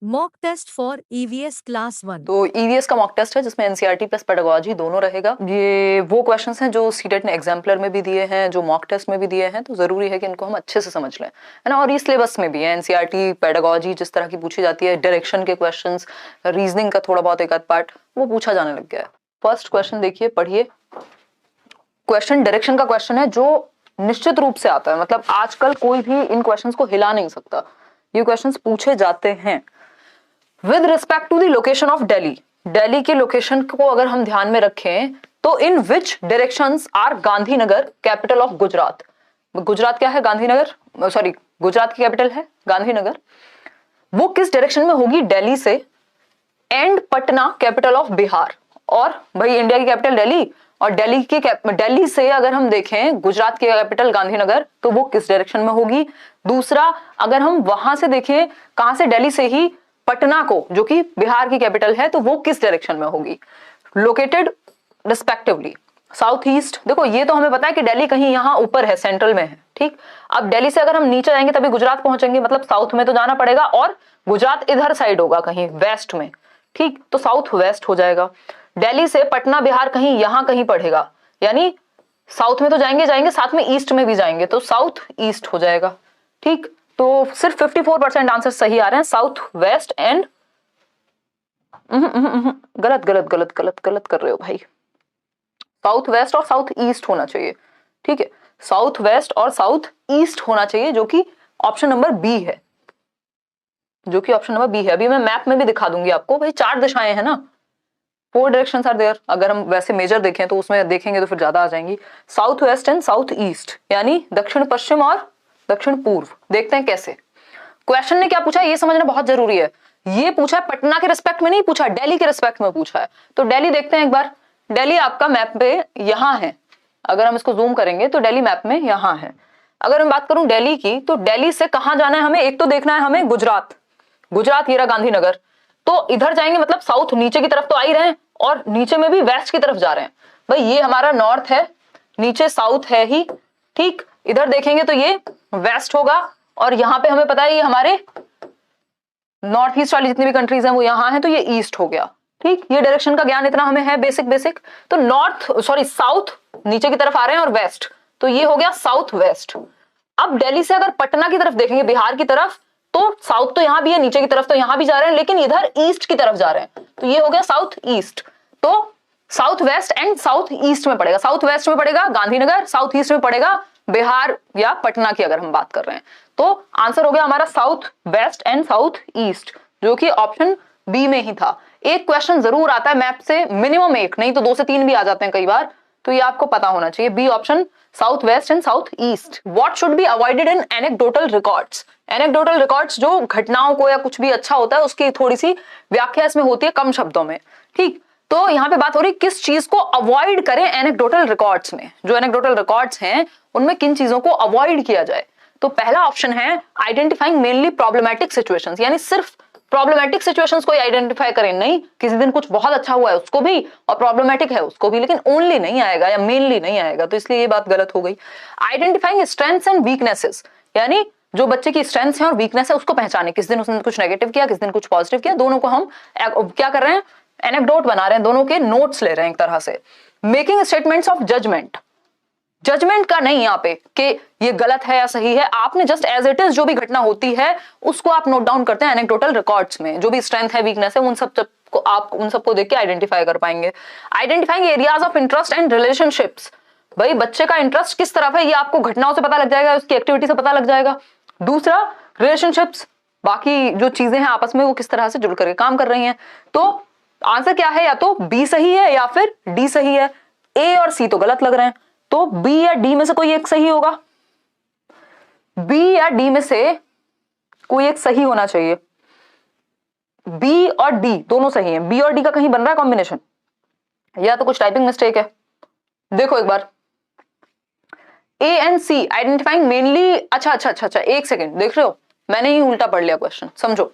Mock test for EVS class 1। तो EVS का mock test है जिसमें एनसीईआरटी प्लस पेडागोजी दोनों रहेगा। ये वो क्वेश्चंस हैं जो सीटेट ने एग्जाम्पलर में भी दिए हैं, जो मॉक टेस्ट में भी दिए हैं, तो जरूरी है कि इनको हम अच्छे से समझ लें, है ना। और ये सिलेबस में भी है, एनसीईआरटी पेडागोजी जिस तरह की पूछी जाती है, डायरेक्शन के क्वेश्चंस, रीजनिंग का थोड़ा बहुत एक आध पार्ट वो पूछा जाने लग गया है। फर्स्ट क्वेश्चन देखिए, पढ़िए। क्वेश्चन डायरेक्शन का क्वेश्चन है जो निश्चित रूप से आता है, मतलब आजकल कोई भी इन क्वेश्चंस को हिला नहीं सकता, ये क्वेश्चंस पूछे जाते हैं। With respect to the location of Delhi, Delhi के लोकेशन को अगर हम ध्यान में रखें तो in which directions are Gandhinagar capital of Gujarat. Gujarat क्या है? गांधीनगर, सॉरी गुजरात की कैपिटल है गांधीनगर। वो किस डायरेक्शन में होगी? दिल्ली से। And Patna capital of Bihar, और भाई इंडिया की कैपिटल दिल्ली, और दिल्ली से अगर हम देखें गुजरात की कैपिटल गांधीनगर, तो वो किस डायरेक्शन में होगी? दूसरा, अगर हम वहां से देखें, कहां से? दिल्ली से ही पटना को, जो कि बिहार की कैपिटल है, तो वो किस डायरेक्शन में होगी? Located respectively south east. देखो ये तो हमें पता है कि दिल्ली कहीं यहाँ ऊपर है, सेंट्रल में है, ठीक। अब दिल्ली से अगर हम नीचे जाएंगे तभी गुजरात पहुंचेंगे, मतलब साउथ में तो जाना पड़ेगा, और गुजरात इधर साइड होगा कहीं वेस्ट में, ठीक, तो साउथ वेस्ट हो जाएगा। दिल्ली से पटना बिहार कहीं यहाँ कहीं पड़ेगा, यानी साउथ में तो जाएंगे, साथ में ईस्ट में भी जाएंगे, तो साउथ ईस्ट हो जाएगा, ठीक। तो सिर्फ 54% आंसर सही आ रहे हैं, साउथ वेस्ट एंड गलत गलत गलत गलत गलत कर रहे हो भाई, साउथ वेस्ट और साउथ ईस्ट होना चाहिए, ठीक है, साउथ वेस्ट और साउथ ईस्ट होना चाहिए, जो कि ऑप्शन नंबर बी है, जो कि ऑप्शन नंबर बी है। अभी मैं मैप में भी दिखा दूंगी आपको, भाई 4 दिशाएं हैं ना, 4 डायरेक्शंस आर देयर। अगर हम वैसे मेजर देखें तो उसमें देखेंगे तो फिर ज्यादा आ जाएंगी। South west and south east, यानी दक्षिण पश्चिम और दक्षिण पूर्व। देखते हैं कैसे। क्वेश्चन ने क्या पूछा ये समझना बहुत जरूरी है। ये पूछा है पटना के रिस्पेक्ट में नहीं पूछा, दिल्ली के रिस्पेक्ट में पूछा है। तो दिल्ली देखते हैं एक बार। दिल्ली आपका मैप पे यहां है, अगर हम इसको जूम करेंगे तो दिल्ली मैप में यहां है। अगर मैं बात करूं दिल्ली की, तो दिल्ली से कहां जाना है हमें? एक तो देखना है हमें गुजरात, गुजरात ये रहा गांधीनगर, तो इधर जाएंगे, मतलब साउथ नीचे की तरफ तो आ ही रहे हैं, और नीचे में भी वेस्ट की तरफ जा रहे हैं। भाई ये हमारा नॉर्थ है, नीचे साउथ है ही, ठीक। इधर देखेंगे तो ये वेस्ट होगा, और यहाँ पे हमें पता है ये हमारे नॉर्थ ईस्ट वाली जितनी भी कंट्रीज हैं वो यहाँ है, तो ये ईस्ट हो गया, ठीक। ये डायरेक्शन का ज्ञान इतना हमें है बेसिक। तो साउथ नीचे की तरफ आ रहे हैं, और वेस्ट, तो ये हो गया साउथ वेस्ट। अब दिल्ली से अगर पटना की तरफ देखेंगे, बिहार की तरफ, तो साउथ तो यहां भी है, नीचे की तरफ तो यहां भी जा रहे हैं, लेकिन इधर ईस्ट की तरफ जा रहे हैं, तो ये हो गया साउथ ईस्ट। तो south west and south east में पड़ेगा, साउथ वेस्ट में पड़ेगा गांधीनगर, साउथ ईस्ट में पड़ेगा बिहार या पटना की अगर हम बात कर रहे हैं। तो आंसर हो गया हमारा south west and south east, जो कि ऑप्शन बी में ही था। एक क्वेश्चन जरूर आता है मैप से, मिनिमम एक, नहीं तो 2 से 3 भी आ जाते हैं कई बार, तो ये आपको पता होना चाहिए, B option, south west and south east. What should be avoided in anecdotal records? Anecdotal records जो घटनाओं को या कुछ भी अच्छा होता है उसकी थोड़ी सी व्याख्या इसमें होती है कम शब्दों में, ठीक। तो यहाँ पे बात हो रही किस चीज को अवॉइड करें एनेक्डोटल रिकॉर्ड्स में, जो एनेक्डोटल रिकॉर्ड्स हैं उनमें किन चीजों को अवॉइड किया जाए। तो पहला ऑप्शन है आइडेंटिफाइंग मेनली प्रॉब्लमैटिक सिचुएशंस, यानी सिर्फ प्रॉब्लमैटिक सिचुएशंस को आइडेंटिफाई करें, नहीं किसी दिन कुछ बहुत अच्छा हुआ है उसको भी और प्रॉब्लमैटिक है उसको भी, लेकिन ओनली नहीं आएगा या मेनली नहीं आएगा, तो इसलिए ये बात गलत हो गई। आइडेंटिफाइंग स्ट्रेंथ्स एंड वीकनेसेस, यानी जो बच्चे की स्ट्रेंथ्स है और वीकनेस है उसको पहचाने, किस दिन उसने कुछ नेगेटिव किया, किस दिन कुछ पॉजिटिव किया, दोनों को हम क्या कर रहे हैं, एनेक्डोट बना रहे हैं, दोनों के नोट्स ले रहे हैं एक तरह से। Making statements of judgement, judgement का नहीं यहाँ पे कि ये गलत है या सही है, आपने जस्ट एज इट इज जो भी घटना होती है उसको आप नोट डाउन करते हैं एनेक्डोटल रिकॉर्ड्स में, जो भी स्ट्रेंथ है वीकनेस है उन सब को आप उन सबको देख के आइडेंटिफाई कर पाएंगे। Identifying areas of interest and relationships, भाई बच्चे का इंटरेस्ट किस तरफ है ये आपको घटनाओं से पता लग जाएगा, उसकी एक्टिविटी से पता लग जाएगा। दूसरा रिलेशनशिप्स, बाकी जो चीजें हैं आपस में वो किस तरह से जुड़ करके काम कर रही हैं। तो आंसर क्या है, या तो बी सही है या फिर डी सही है, ए और सी तो गलत लग रहे हैं, तो बी या डी में से कोई एक सही होगा, बी या डी में से कोई एक सही होना चाहिए। बी और डी दोनों सही हैं, बी और डी का कहीं बन रहा है कॉम्बिनेशन, या तो कुछ टाइपिंग मिस्टेक है। देखो एक बार, A and C identifying mainly, अच्छा एक सेकेंड, देख रहे हो मैंने ही उल्टा पढ़ लिया क्वेश्चन, समझो।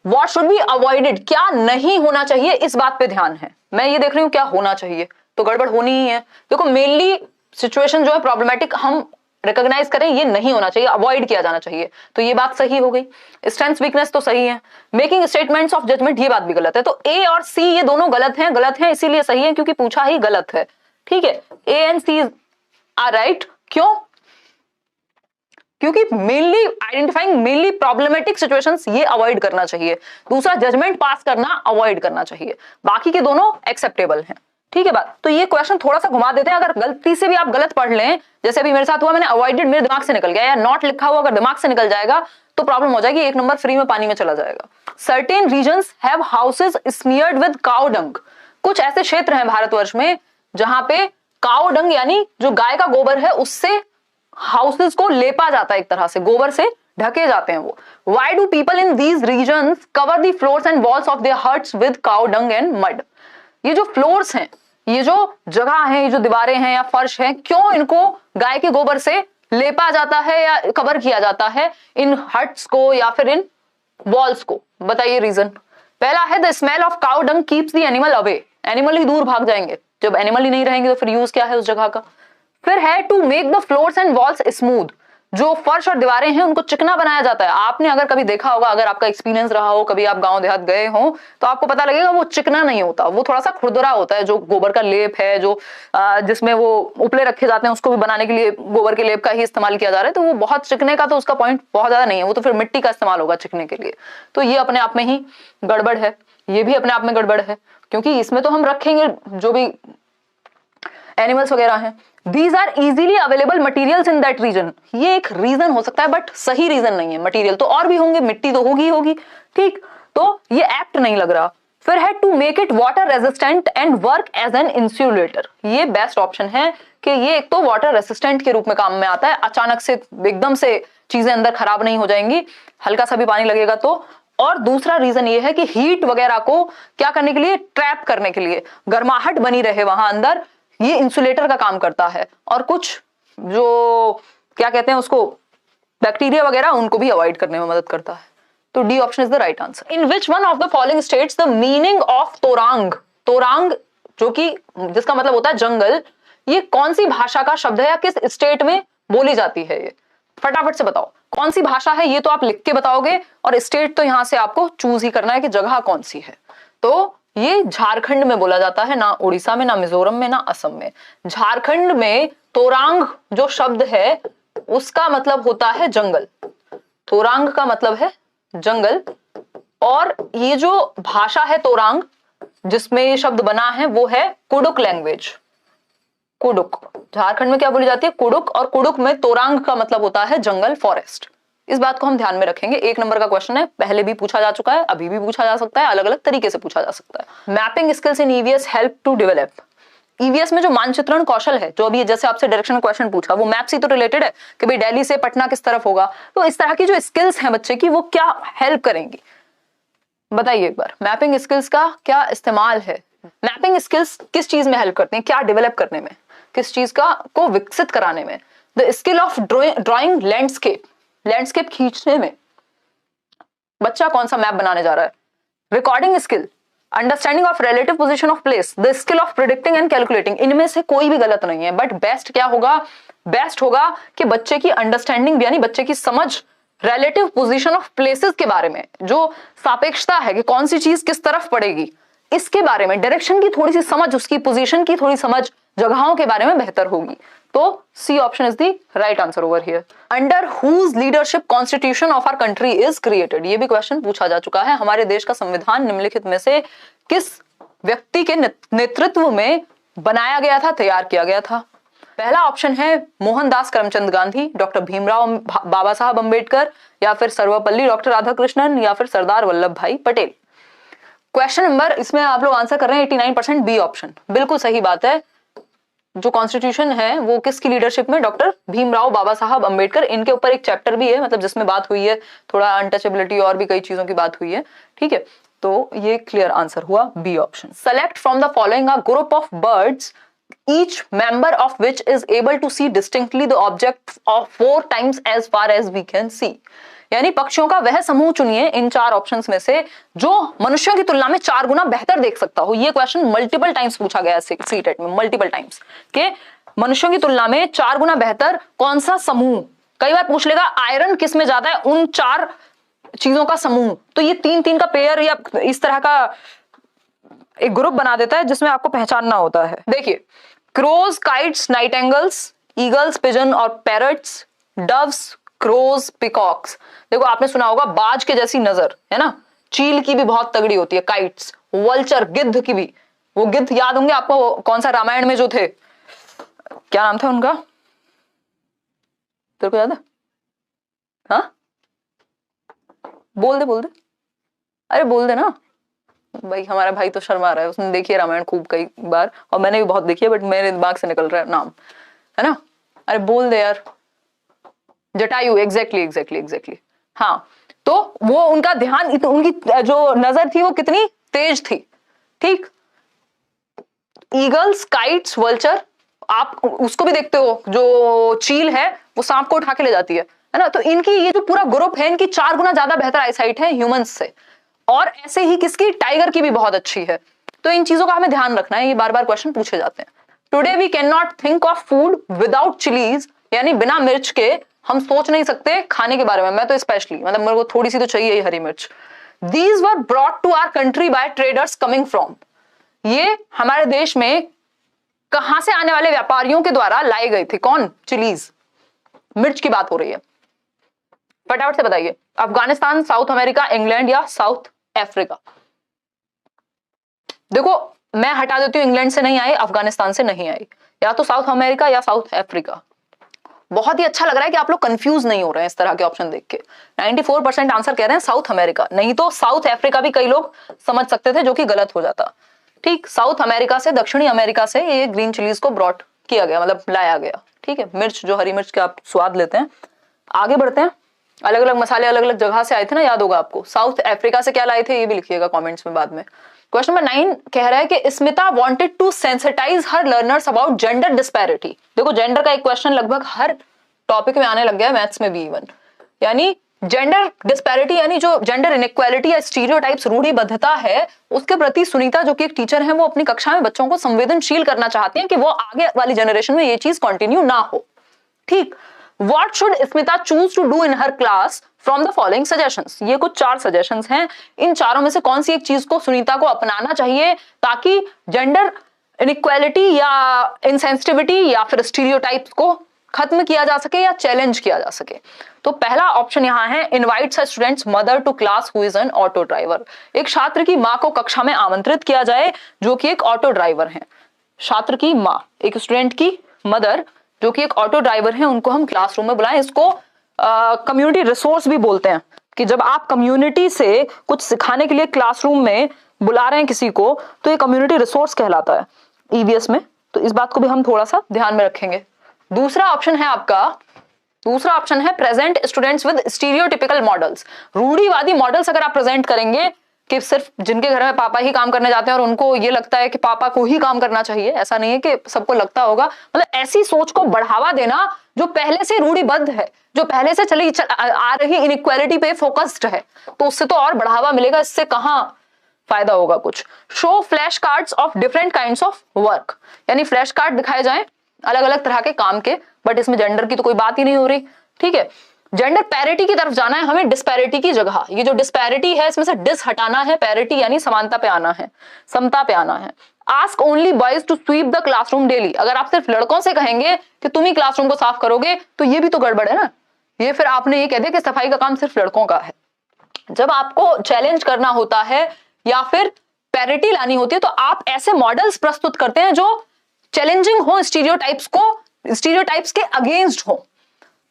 व्हाट शुड बी अवॉइडेड, क्या नहीं होना चाहिए, इस बात पे ध्यान है। मैं ये देख रही हूं क्या होना चाहिए, तो गड़बड़ होनी ही है। देखो मेनली सिचुएशन जो है प्रॉब्लमेटिक हम रिकॉग्नाइज करें, ये नहीं होना चाहिए, अवॉइड किया जाना चाहिए। तो ये बात सही हो गई। स्ट्रेंथ वीकनेस तो सही है। मेकिंग स्टेटमेंट्स ऑफ जजमेंट, ये बात भी गलत है। तो ए और सी ये दोनों गलत हैं इसीलिए सही है क्योंकि पूछा ही गलत है। ठीक है, A and C are right. क्यों? क्योंकि mainly identifying mainly problematic situations, ये अवॉइड करना चाहिए। दूसरा, जजमेंट पास करना अवॉइड करना चाहिए। बाकी के दोनों एक्सेप्टेबल हैं। ठीक है बात। तो ये क्वेश्चन थोड़ा सा घुमा देते हैं। अगर गलती से भी आप गलत पढ़ लें, जैसे अभी मेरे साथ हुआ, मैंने अवॉइडेड मेरे दिमाग से निकल गया, या नॉट लिखा हुआ अगर दिमाग से निकल जाएगा तो प्रॉब्लम हो जाएगी, 1 नंबर फ्री में पानी में चला जाएगा। Certain reasons have houses smeared with cow dung. कुछ ऐसे क्षेत्र हैं भारतवर्ष में जहां पे काउ डंग यानी जो गाय का गोबर है उससे हाउसेस को लेपा जाता है, एक तरह से गोबर से ढके जाते हैं वो। Why do people in these regions cover the floors and walls of their huts with cow dung and mud? ये जो फ्लोर्स हैं, ये जो जगह है, ये जो दीवारें हैं या फर्श है, क्यों इनको गाय के गोबर से लेपा जाता है या कवर किया जाता है इन हट्स को या फिर इन वॉल्स को? बताइए रीजन। पहला है the smell of cow dung keeps the animal away. Animal ही दूर भाग जाएंगे, जब एनिमल ही नहीं रहेंगे तो फिर यूज क्या है उस जगह का। फिर है to make the floors and walls smooth. जो फर्श और दीवारें हैं उनको चिकना बनाया जाता है। आपने अगर कभी देखा होगा, अगर आपका एक्सपीरियंस रहा हो, कभी आप गांव देहात गए हो तो आपको पता लगेगा वो चिकना नहीं होता, वो थोड़ा सा खुरदुरा होता है। जो गोबर का लेप है, जो जिसमें वो उपले रखे जाते हैं, उसको भी बनाने के लिए गोबर के लेप का ही इस्तेमाल किया जा रहा है। तो वो बहुत चिकने का तो उसका पॉइंट बहुत ज्यादा नहीं है, वो तो फिर मिट्टी का इस्तेमाल होगा चिकने के लिए। तो ये अपने आप में ही गड़बड़ है, ये भी अपने आप में गड़बड़ है, क्योंकि इसमें तो हम रखेंगे जो भी एनिमल्स वगैरह हैं। These are easily available materials in that region। ये एक रीजन हो सकता है बट सही रीजन नहीं है। मटेरियल तो और भी होंगे, मिट्टी तो होगी। ठीक, तो ये एक्ट नहीं लग रहा। फिर है to make it water resistant and work as an insulator. ये बेस्ट ऑप्शन है कि ये एक तो वाटर रेसिस्टेंट के रूप में काम में आता है, अचानक से एकदम से चीजें अंदर खराब नहीं हो जाएंगी, हल्का सा भी पानी लगेगा तो। और दूसरा रीजन ये है कि हीट वगैरह को क्या करने के लिए, ट्रैप करने के लिए, गर्माहट बनी रहे वहां अंदर, ये इंसुलेटर का काम करता है। और कुछ जो क्या कहते हैं उसको, बैक्टीरिया वगैरह, उनको भी अवॉइड करने में मदद करता है। तो D option is the right answer. In which one of the following states the meaning of Torang, Torang जो कि जिसका मतलब होता है जंगल, ये कौन सी भाषा का शब्द है या किस स्टेट में बोली जाती है? ये फटाफट से बताओ कौन सी भाषा है। ये तो आप लिख के बताओगे, और स्टेट तो यहां से आपको चूज ही करना है कि जगह कौन सी है। तो ये झारखंड में बोला जाता है, ना उड़ीसा में, ना मिजोरम में, ना असम में। झारखंड में तोरांग जो शब्द है उसका मतलब होता है जंगल। तोरांग का मतलब है जंगल। और ये जो भाषा है तोरांग जिसमें ये शब्द बना है वो है कुडुक लैंग्वेज। कुडुक झारखंड में क्या बोली जाती है? कुडुक। और कुडुक में तोरांग का मतलब होता है जंगल, फॉरेस्ट। इस बात को हम ध्यान में रखेंगे। 1 नंबर का क्वेश्चन है, पहले भी पूछा जा चुका है, अभी भी पूछा जा सकता है, अलग अलग तरीके से पूछा जा सकता है। Mapping skills in EVS help to develop. EVS में जो मानचित्रण कौशल है, जो अभी जैसे आपसे डायरेक्शन क्वेश्चन पूछा, वो मैप से तो रिलेटेड है कि भाई दिल्ली से पटना किस तरफ होगा। तो इस तरह की जो स्किल्स हैं बच्चे की, वो क्या हेल्प करेंगी बताइए एक बार। मैपिंग स्किल्स का क्या इस्तेमाल है? मैपिंग स्किल्स किस चीज में हेल्प करते हैं, क्या डेवलप करने में, किस चीज का को विकसित कराने में? The skill of drawing landscape, landscape खींचने में बच्चा कौन सा मैप बनाने जा रहा है। Recording skill, understanding of relative position of place, the skill of predicting and calculating. इनमें से कोई भी गलत नहीं है, बट बेस्ट क्या होगा? बेस्ट होगा कि बच्चे की अंडरस्टैंडिंग यानी बच्चे की समझ रिलेटिव पोजीशन ऑफ प्लेसेस के बारे में, जो सापेक्षता है कि कौन सी चीज किस तरफ पड़ेगी, इसके बारे में, डायरेक्शन की थोड़ी सी समझ, उसकी पोजीशन की थोड़ी समझ, जगहों के बारे में बेहतर होगी। तो C option is the right answer over here. Under whose leadership constitution of our country is created. ये भी क्वेश्चन पूछा जा चुका है। हमारे देश का संविधान निम्नलिखित में से किस व्यक्ति के नेतृत्व में बनाया गया था, तैयार किया गया था? पहला ऑप्शन है मोहनदास करमचंद गांधी, डॉक्टर भीमराव बाबा साहब अंबेडकर, या फिर सर्वपल्ली डॉक्टर राधाकृष्णन, या फिर सरदार वल्लभ भाई पटेल। क्वेश्चन नंबर, इसमें आप लोग आंसर कर रहे हैं 89% बी ऑप्शन। बिल्कुल सही बात है। जो कॉन्स्टिट्यूशन है वो किसकी लीडरशिप में? डॉक्टर भीमराव बाबा साहब अंबेडकर। इनके ऊपर एक चैप्टर भी है, मतलब जिसमें बात हुई है थोड़ा अनटचेबिलिटी और भी कई चीजों की बात हुई है। ठीक है, तो ये क्लियर आंसर हुआ B option. Select from the following a group of birds each member of which is able to see distinctly the object of 4 times as far as we can see। यानी पक्षियों का वह समूह चुनिए इन 4 options में से जो मनुष्यों की तुलना में 4 गुना बेहतर देख सकता हो। ये क्वेश्चन मल्टीपल टाइम्स पूछा गया है सीटेट में, मल्टीपल टाइम्स, कि मनुष्यों की तुलना में 4 गुना बेहतर कौन सा समूह? कई बार पूछ लेगा आयरन किस में ज्यादा है, उन 4 चीजों का समूह। तो ये 3-3 का पेयर या इस तरह का एक ग्रुप बना देता है जिसमें आपको पहचानना होता है। देखिए, क्रोज, काइट्स, नाइटेंगल्स, ईगल्स, पिजन और पैरट्स, डव्स, क्रोज, पिकॉक्स। देखो आपने सुना होगा बाज के जैसी नजर, है ना, चील की भी बहुत तगड़ी होती है, काइट्स, वल्चर, गिद्ध की भी, वो गिद्ध याद होंगे आपको, कौन सा रामायण में जो थे, क्या नाम था उनका, तेरे को याद है? हाँ, बोल दे, अरे बोल दे ना भाई, हमारा भाई तो शर्मा रहा है, उसने देखी है रामायण खूब कई बार, और मैंने भी बहुत देखी है, बट मेरे दिमाग से निकल रहा है नाम, है ना, अरे बोल दे यार, जटायु, एग्जैक्टली। हाँ, तो वो उनका ध्यान, उनकी जो नजर थी वो कितनी तेज थी, ठीक। ईगल्स, काइट्स, वल्चर, आप उसको भी देखते हो, जो चील है वो सांप को उठा के ले जाती है ना, तो इनकी ये जो पूरा ग्रुप है, इनकी 4 गुना ज्यादा बेहतर आईसाइट है ह्यूमंस से, और ऐसे ही किसकी, टाइगर की भी बहुत अच्छी है। तो इन चीजों का हमें ध्यान रखना है, ये बार बार क्वेश्चन पूछे जाते हैं। Today we can not think of food without chillies, यानी बिना मिर्च के हम सोच नहीं सकते खाने के बारे में। मैं तो स्पेशली, मतलब मेरे को थोड़ी सी तो चाहिए ही हरी मिर्च। These were brought to our country by traders coming from, ये हमारे देश में कहां से आने वाले व्यापारियों के द्वारा लाए गए थे, कौन, चिलीज, मिर्च की बात हो रही है, फटाफट से बताइए। अफगानिस्तान, साउथ अमेरिका, इंग्लैंड या साउथ अफ्रीका? देखो मैं हटा देती हूँ, इंग्लैंड से नहीं आई, अफगानिस्तान से नहीं आई, या तो साउथ अमेरिका या साउथ अफ्रीका। बहुत ही अच्छा लग रहा है कि आप लोग कंफ्यूज नहीं हो रहे हैं इस तरह के ऑप्शन देख के। 94% आंसर कह रहे हैं साउथ अमेरिका, नहीं तो साउथ अफ्रीका भी कई लोग समझ सकते थे, जो कि गलत हो जाता। ठीक, साउथ अमेरिका से, दक्षिणी अमेरिका से ये ग्रीन चिलीज को ब्रॉट किया गया, मतलब लाया गया, ठीक है, मिर्च, जो हरी मिर्च के आप स्वाद लेते हैं। आगे बढ़ते हैं, अलग अलग मसाले अलग अलग जगह से आए थे ना, याद होगा आपको। साउथ अफ्रीका से क्या लाए थे ये भी लिखिएगा कमेंट्स में बाद में। क्वेश्चन नंबर 9 कह रहा है कि Smita wanted to sensitise her learners about gender disparity. देखो जेंडर का एक क्वेश्चन लगभग हर टॉपिक में आने लग गया है, मैथ्स में भी इवन, यानी जेंडर डिस्पैरिटी, यानी जो जेंडर इनइक्वालिटी या स्टीरियोटाइप्स, रूढ़िबद्धता है, उसके प्रति सुनीता जो कि एक टीचर है, वो अपनी कक्षा में बच्चों को संवेदनशील करना चाहती हैं कि वो आगे वाली जनरेशन में ये चीज कंटिन्यू ना हो। ठीक, What should Smita choose to do in her class from the following suggestions? ये कुछ 4 सजेशंस हैं, इन चारों में से कौन सी एक चीज को सुनीता को अपनाना चाहिए ताकि जेंडर इनइक्वालिटी या इनसेंसिटिविटी या फिर स्टीरियोटाइप्स को खत्म किया जा सके या चैलेंज किया जा सके। तो पहला ऑप्शन यहाँ है, invites a students mother to class who is an auto driver. एक छात्र की माँ को कक्षा में आमंत्रित किया जाए जो कि एक ऑटो ड्राइवर है। छात्र की माँ, एक स्टूडेंट की मदर जो कि एक ऑटो ड्राइवर है, उनको हम क्लासरूम में बुलाएं। इसको कम्युनिटी रिसोर्स भी बोलते हैं, कि जब आप कम्युनिटी से कुछ सिखाने के लिए क्लासरूम में बुला रहे हैं किसी को, तो ये कम्युनिटी रिसोर्स कहलाता है ईवीएस में। तो इस बात को भी हम थोड़ा सा ध्यान में रखेंगे। दूसरा ऑप्शन है आपका, दूसरा ऑप्शन है present students with stereotypical models. रूढ़िवादी मॉडल्स अगर आप प्रेजेंट करेंगे कि सिर्फ जिनके घर में पापा ही काम करने जाते हैं और उनको ये लगता है कि पापा को ही काम करना चाहिए, ऐसा नहीं है कि सबको लगता होगा, मतलब ऐसी सोच को बढ़ावा देना जो पहले से रूढ़िबद्ध है, जो पहले से आ रही इनइक्वालिटी पे फोकस्ड है, तो उससे तो और बढ़ावा मिलेगा, इससे कहां फायदा होगा कुछ। Show flash cards of different kinds of work, यानी फ्लैश कार्ड दिखाए जाएं अलग अलग तरह के काम के, बट इसमें जेंडर की तो कोई बात ही नहीं हो रही। ठीक है, जेंडर पैरिटी की तरफ जाना है हमें, डिस्पैरिटी की जगह। ये जो डिस्पैरिटी है इसमें से डिस हटाना है, पैरिटी यानी समानता पे आना है, समता पे आना है। Ask only boys to sweep the classroom daily. अगर आप सिर्फ लड़कों से कहेंगे कि तुम ही क्लासरूम को साफ करोगे तो ये भी तो गड़बड़ है ना, ये फिर आपने ये कह दिया कि सफाई का काम सिर्फ लड़कों का है। जब आपको चैलेंज करना होता है या फिर पैरिटी लानी होती है तो आप ऐसे मॉडल्स प्रस्तुत करते हैं जो चैलेंजिंग हो, स्टीरियोटाइप्स के अगेंस्ट हो।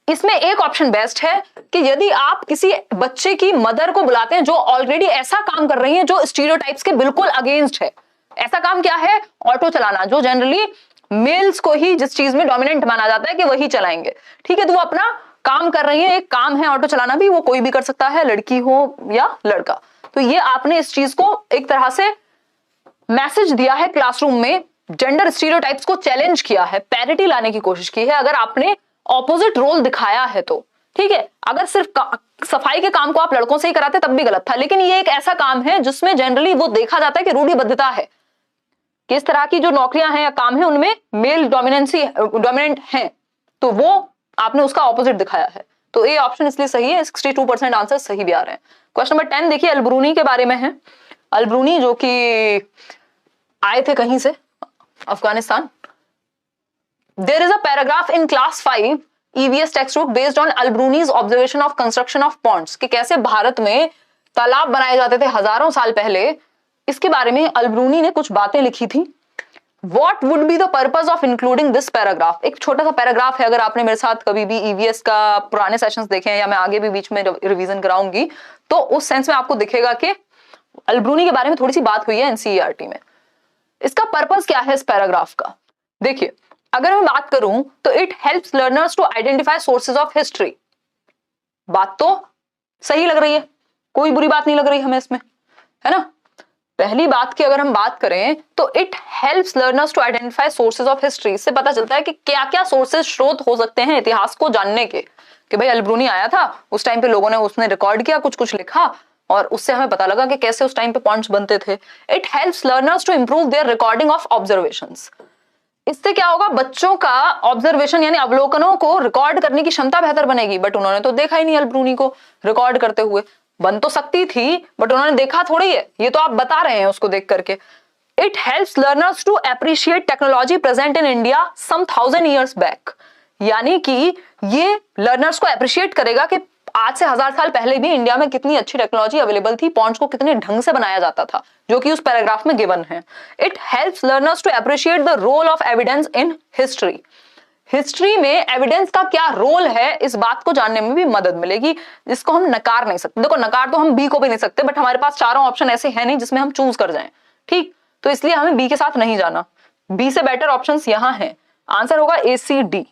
इसमें एक ऑप्शन बेस्ट है कि यदि आप किसी बच्चे की मदर को बुलाते हैं जो ऑलरेडी ऐसा काम कर रही है जो स्टीरियोटाइप्स के बिल्कुल अगेंस्ट है। ऐसा काम क्या है? ऑटो चलाना, जो जनरली मेल्स को ही जिस चीज में डोमिनेंट माना जाता है कि वही चलाएंगे। ठीक है, तो वो अपना काम कर रही है, एक काम है ऑटो चलाना भी, वो कोई भी कर सकता है, लड़की हो या लड़का। तो ये आपने इस चीज को एक तरह से मैसेज दिया है क्लासरूम में, जेंडर स्टीरियोटाइप्स को चैलेंज किया है, पैरिटी लाने की कोशिश की है। अगर आपने ऑपोजिट रोल दिखाया है तो ठीक है, अगर सिर्फ सफाई के काम को आप लड़कों से ही कराते तब भी गलत था, लेकिन ये एक ऐसा काम है जिसमें जनरली वो देखा जाता है कि रूढ़िबद्धता है, कि इस तरह की जो नौकरियां हैं या काम है उनमें मेल डोमिनेंट हैं, तो वो आपने उसका ऑपोजिट दिखाया है। तो ए ऑप्शन इसलिए सही है, 62% आंसर सही भी आ रहे हैं। क्वेश्चन नंबर 10 देखिए, अलब्रूनी के बारे में है। अलब्रूनी जो कि आए थे कहीं से, Afghanistan. There is a paragraph in class 5 EVS text book based on Alberuni's observation of construction of ponds, कि कैसे भारत में तालाब बनाए जाते थे हजारों साल पहले। इसके बारे में अलब्रूनी ने कुछ बातें लिखी थी। What would be the purpose of including this paragraph? एक छोटा सा पैराग्राफ है, अगर आपने मेरे साथ कभी भी EVS का पुराने सेशंस देखे हैं या मैं आगे भी बीच में रिवीजन कराऊंगी, तो उस सेंस में आपको दिखेगा कि अलब्रूनी के बारे में थोड़ी सी बात हुई है NCERT में। इसका पर्पस क्या है इस पैराग्राफ का? देखिए, अगर मैं बात करूं तो it helps learners to identify sources of history. बात तो सही लग रही है, कोई बुरी बात नहीं लग रही हमें इसमें, है ना। पहली बात की अगर हम बात करें तो it helps learners to identify sources of history. इससे पता चलता है कि क्या क्या सोर्सेज, स्रोत हो सकते हैं इतिहास को जानने के, कि भाई अलब्रूनी आया था, उस टाइम पे लोगों ने उसने रिकॉर्ड किया, कुछ कुछ लिखा, और उससे हमें पता लगा कि कैसे उस टाइम पे पॉइंट्स बनते थे। It helps learners to improve their recording of observations. इससे क्या होगा, बच्चों का ऑब्जर्वेशन यानी अवलोकनों को रिकॉर्ड करने की क्षमता बेहतर बनेगी। बट उन्होंने तो देखा ही नहीं अलब्रूनी को रिकॉर्ड करते हुए, बन तो सकती थी बट उन्होंने देखा थोड़ी है, ये तो आप बता रहे हैं उसको देख करके। It helps learners to appreciate technology present in India some 1000 years back, यानी कि ये लर्नर्स को अप्रिशिएट करेगा कि आज से 1000 साल पहले भी इंडिया में कितनी अच्छी टेक्नोलॉजी अवेलेबल थी, पॉन्ड्स को कितने ढंग से बनाया जाता था, जो कि उस पैराग्राफ में गिवन है। It helps learners to appreciate the role of evidence in history. History में एविडेंस का क्या रोल है, इस बात को जानने में भी मदद मिलेगी, जिसको हम नकार नहीं सकते। देखो, नकार तो हम बी को भी नहीं सकते, बट हमारे पास चारों ऑप्शन ऐसे हैं नहीं जिसमें हम चूज कर जाएं, ठीक। तो इसलिए हमें बी के साथ नहीं जाना, बी से बेटर ऑप्शंस यहां हैं। आंसर होगा AC D।